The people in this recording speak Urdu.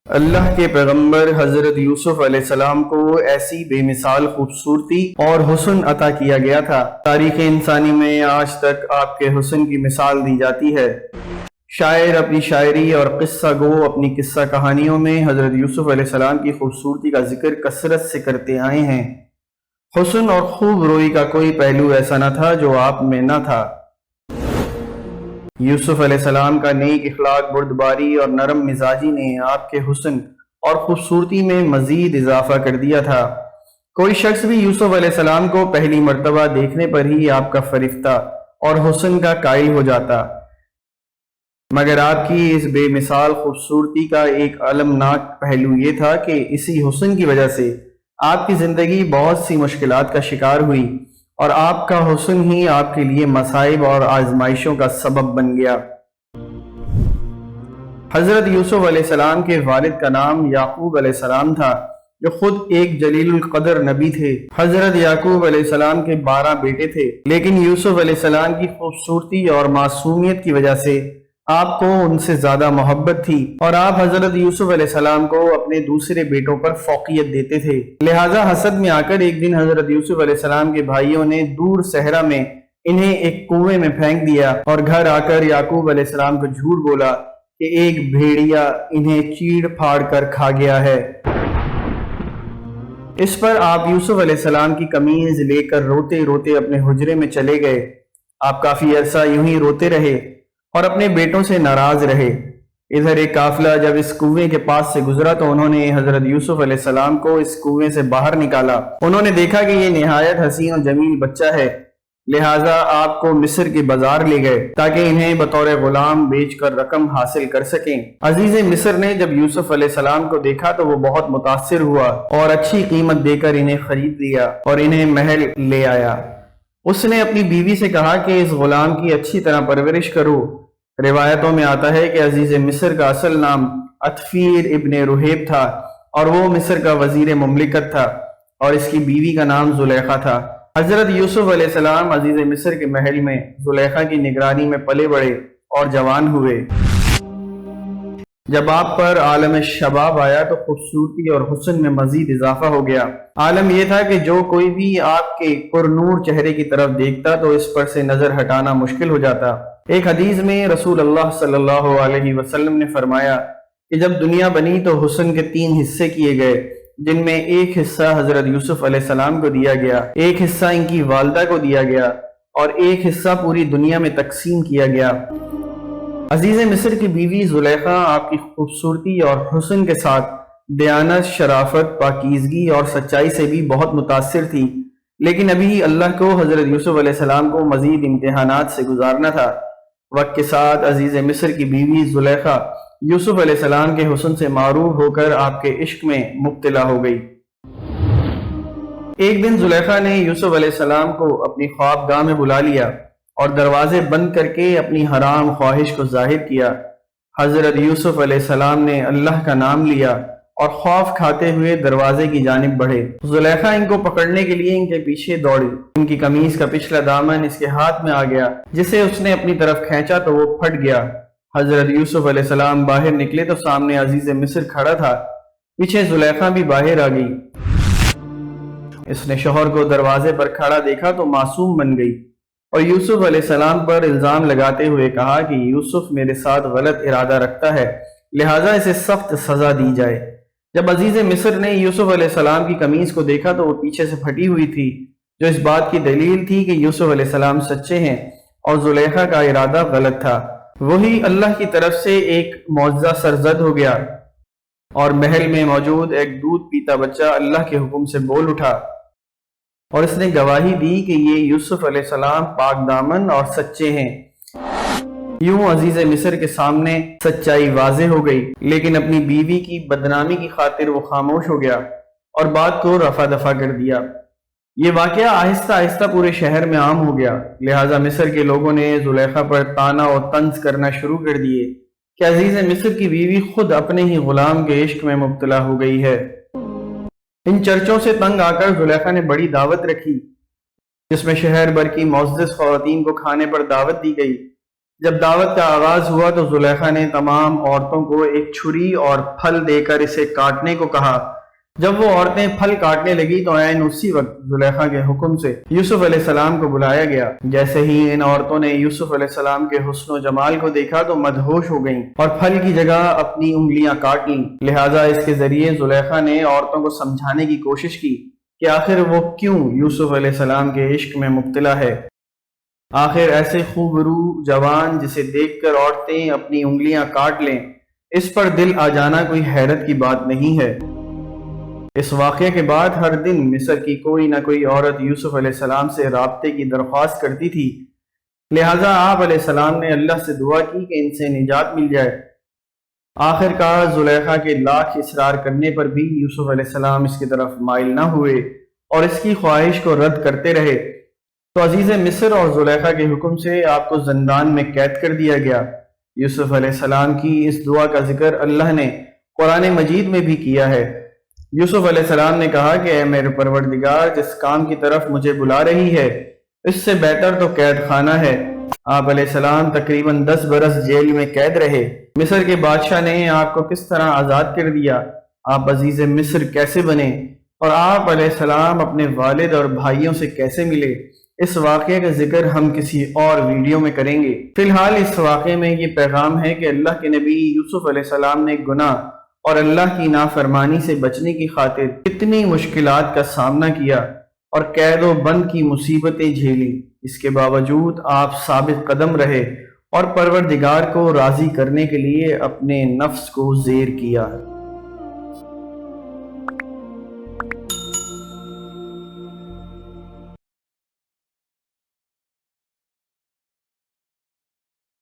اللہ کے پیغمبر حضرت یوسف علیہ السلام کو ایسی بے مثال خوبصورتی اور حسن عطا کیا گیا تھا۔ تاریخ انسانی میں آج تک آپ کے حسن کی مثال دی جاتی ہے۔ شاعر اپنی شاعری اور قصہ گو اپنی قصہ کہانیوں میں حضرت یوسف علیہ السلام کی خوبصورتی کا ذکر کثرت سے کرتے آئے ہیں۔ حسن اور خوب روئی کا کوئی پہلو ایسا نہ تھا جو آپ میں نہ تھا۔ یوسف علیہ السلام کا نیک اخلاق، بردباری اور نرم مزاجی نے آپ کے حسن اور خوبصورتی میں مزید اضافہ کر دیا تھا۔ کوئی شخص بھی یوسف علیہ السلام کو پہلی مرتبہ دیکھنے پر ہی آپ کا فرفتہ اور حسن کا قائل ہو جاتا، مگر آپ کی اس بے مثال خوبصورتی کا ایک المناک پہلو یہ تھا کہ اسی حسن کی وجہ سے آپ کی زندگی بہت سی مشکلات کا شکار ہوئی اور آپ کا حسن ہی آپ کے لیے مصائب اور آزمائشوں کا سبب بن گیا۔ حضرت یوسف علیہ السلام کے والد کا نام یعقوب علیہ السلام تھا، جو خود ایک جلیل القدر نبی تھے۔ حضرت یعقوب علیہ السلام کے 12 بیٹے تھے، لیکن یوسف علیہ السلام کی خوبصورتی اور معصومیت کی وجہ سے آپ کو ان سے زیادہ محبت تھی اور آپ حضرت یوسف علیہ السلام کو اپنے دوسرے بیٹوں پر فوقیت دیتے تھے۔ لہٰذا حسد میں آ کر ایک دن حضرت یوسف علیہ السلام کے بھائیوں نے دور صحرا میں انہیں ایک کنویں میں پھینک دیا اور گھر آ کر یعقوب علیہ السلام کو جھوٹ بولا کہ ایک بھیڑیا انہیں چیڑ پھاڑ کر کھا گیا ہے۔ اس پر آپ یوسف علیہ السلام کی قمیض لے کر روتے روتے اپنے حجرے میں چلے گئے۔ آپ کافی عرصہ یوں ہی روتے رہے اور اپنے بیٹوں سے ناراض رہے۔ ادھر ایک قافلہ جب اس کنویں کے پاس سے گزرا تو انہوں نے حضرت یوسف علیہ السلام کو اس کنویں سے باہر نکالا۔ انہوں نے دیکھا کہ یہ نہایت حسین و جمیل بچہ ہے، لہٰذا آپ کو مصر کے بازار لے گئے تاکہ انہیں بطور غلام بیچ کر رقم حاصل کر سکیں۔ عزیز مصر نے جب یوسف علیہ السلام کو دیکھا تو وہ بہت متاثر ہوا اور اچھی قیمت دے کر انہیں خرید لیا اور انہیں محل لے آیا۔ اس نے اپنی بیوی سے کہا کہ اس غلام کی اچھی طرح پرورش کرو۔ روایتوں میں آتا ہے کہ عزیز مصر کا اصل نام عطفیر ابن رہیب تھا اور وہ مصر کا وزیر مملکت تھا اور اس کی بیوی کا نام زلیخا تھا۔ حضرت یوسف علیہ السلام عزیز مصر کے محل میں زلیخا کی نگرانی میں پلے بڑھے اور جوان ہوئے۔ جب آپ پر عالم شباب آیا تو خوبصورتی اور حسن میں مزید اضافہ ہو گیا۔ عالم یہ تھا کہ جو کوئی بھی آپ کے پرنور چہرے کی طرف دیکھتا تو اس پر سے نظر ہٹانا مشکل ہو جاتا۔ ایک حدیث میں رسول اللہ صلی اللہ علیہ وسلم نے فرمایا کہ جب دنیا بنی تو حسن کے 3 حصے کیے گئے، جن میں ایک حصہ حضرت یوسف علیہ السلام کو دیا گیا، ایک حصہ ان کی والدہ کو دیا گیا اور ایک حصہ پوری دنیا میں تقسیم کیا گیا۔ عزیز مصر کی بیوی زلیخا آپ کی خوبصورتی اور حسن کے ساتھ دیانت، شرافت، پاکیزگی اور سچائی سے بھی بہت متاثر تھی، لیکن ابھی اللہ کو حضرت یوسف علیہ السلام کو مزید امتحانات سے گزارنا تھا۔ وقت کے ساتھ عزیز مصر کی بیوی زلیخا یوسف علیہ السلام کے حسن سے معروف ہو کر آپ کے عشق میں مبتلا ہو گئی۔ ایک دن زلیخا نے یوسف علیہ السلام کو اپنی خوابگاہ میں بلا لیا اور دروازے بند کر کے اپنی حرام خواہش کو ظاہر کیا۔ حضرت یوسف علیہ السلام نے اللہ کا نام لیا اور خوف کھاتے ہوئے دروازے کی جانب بڑھے۔ زلیخا ان کو پکڑنے کے لیے ان کے پیچھے دوڑی۔ ان کی قمیض کا پچھلا دامن اس کے ہاتھ میں آ گیا، جسے اس نے اپنی طرف کھینچا تو وہ پھٹ گیا۔ حضرت یوسف علیہ السلام باہر نکلے تو سامنے عزیز مصر کھڑا تھا، پیچھے زلیخا بھی باہر آ گئی۔ اس نے شوہر کو دروازے پر کھڑا دیکھا تو معصوم بن گئی اور یوسف علیہ السلام پر الزام لگاتے ہوئے کہا کہ یوسف میرے ساتھ غلط ارادہ رکھتا ہے، لہٰذا اسے سخت سزا دی جائے۔ جب عزیز مصر نے یوسف علیہ السلام کی قمیض کو دیکھا تو وہ پیچھے سے پھٹی ہوئی تھی، جو اس بات کی دلیل تھی کہ یوسف علیہ السلام سچے ہیں اور زلیخا کا ارادہ غلط تھا۔ وہی اللہ کی طرف سے ایک معجزہ سرزد ہو گیا اور محل میں موجود ایک دودھ پیتا بچہ اللہ کے حکم سے بول اٹھا اور اس نے گواہی دی کہ یہ یوسف علیہ السلام پاک دامن اور سچے ہیں۔ یوں عزیز مصر کے سامنے سچائی واضح ہو گئی، لیکن اپنی بیوی کی بدنامی کی خاطر وہ خاموش ہو گیا اور بات کو رفع دفع کر دیا۔ یہ واقعہ آہستہ آہستہ پورے شہر میں عام ہو گیا، لہٰذا مصر کے لوگوں نے زلیخا پر طعنہ و طنز کرنا شروع کر دیے کہ عزیز مصر کی بیوی خود اپنے ہی غلام کے عشق میں مبتلا ہو گئی ہے۔ ان چرچوں سے تنگ آ کر زلیخا نے بڑی دعوت رکھی، جس میں شہر بھر کی معزز خواتین کو کھانے پر دعوت دی گئی۔ جب دعوت کا آغاز ہوا تو زلیخا نے تمام عورتوں کو ایک چھری اور پھل دے کر اسے کاٹنے کو کہا۔ جب وہ عورتیں پھل کاٹنے لگی تو عین اسی وقت زلیخا کے حکم سے یوسف علیہ السلام کو بلایا گیا۔ جیسے ہی ان عورتوں نے یوسف علیہ السلام کے حسن و جمال کو دیکھا تو مدہوش ہو گئیں اور پھل کی جگہ اپنی انگلیاں کاٹ لیں۔ لہٰذا اس کے ذریعے زلیخا نے عورتوں کو سمجھانے کی کوشش کی کہ آخر وہ کیوں یوسف علیہ السلام کے عشق میں مبتلا ہے۔ آخر ایسے خوبرو جوان جسے دیکھ کر عورتیں اپنی انگلیاں کاٹ لیں، اس پر دل آ جانا کوئی حیرت کی بات نہیں ہے۔ اس واقعے کے بعد ہر دن مصر کی کوئی نہ کوئی عورت یوسف علیہ السلام سے رابطے کی درخواست کرتی تھی، لہٰذا آپ علیہ السلام نے اللہ سے دعا کی کہ ان سے نجات مل جائے۔ آخر کار زلیخا کے لاکھ اصرار کرنے پر بھی یوسف علیہ السلام اس کی طرف مائل نہ ہوئے اور اس کی خواہش کو رد کرتے رہے، تو عزیز مصر اور زلیخا کے حکم سے آپ کو زندان میں قید کر دیا گیا۔ یوسف علیہ السلام کی اس دعا کا ذکر اللہ نے قرآن مجید میں بھی کیا ہے۔ یوسف علیہ السلام نے کہا کہ اے میرے پروردگار، جس کام کی طرف مجھے بلا رہی ہے اس سے بہتر تو قید خانہ ہے۔ آپ علیہ السلام تقریباً 10 برس جیل میں قید رہے۔ مصر کے بادشاہ نے آپ کو کس طرح آزاد کر دیا، آپ عزیز مصر کیسے بنے، اور آپ علیہ السلام اپنے والد اور بھائیوں سے کیسے ملے، اس واقعے کا ذکر ہم کسی اور ویڈیو میں کریں گے۔ فی الحال اس واقعے میں یہ پیغام ہے کہ اللہ کے نبی یوسف علیہ السلام نے گناہ اور اللہ کی نافرمانی سے بچنے کی خاطر کتنی مشکلات کا سامنا کیا اور قید و بند کی مصیبتیں جھیلی۔ اس کے باوجود آپ ثابت قدم رہے اور پروردگار کو راضی کرنے کے لیے اپنے نفس کو زیر کیا۔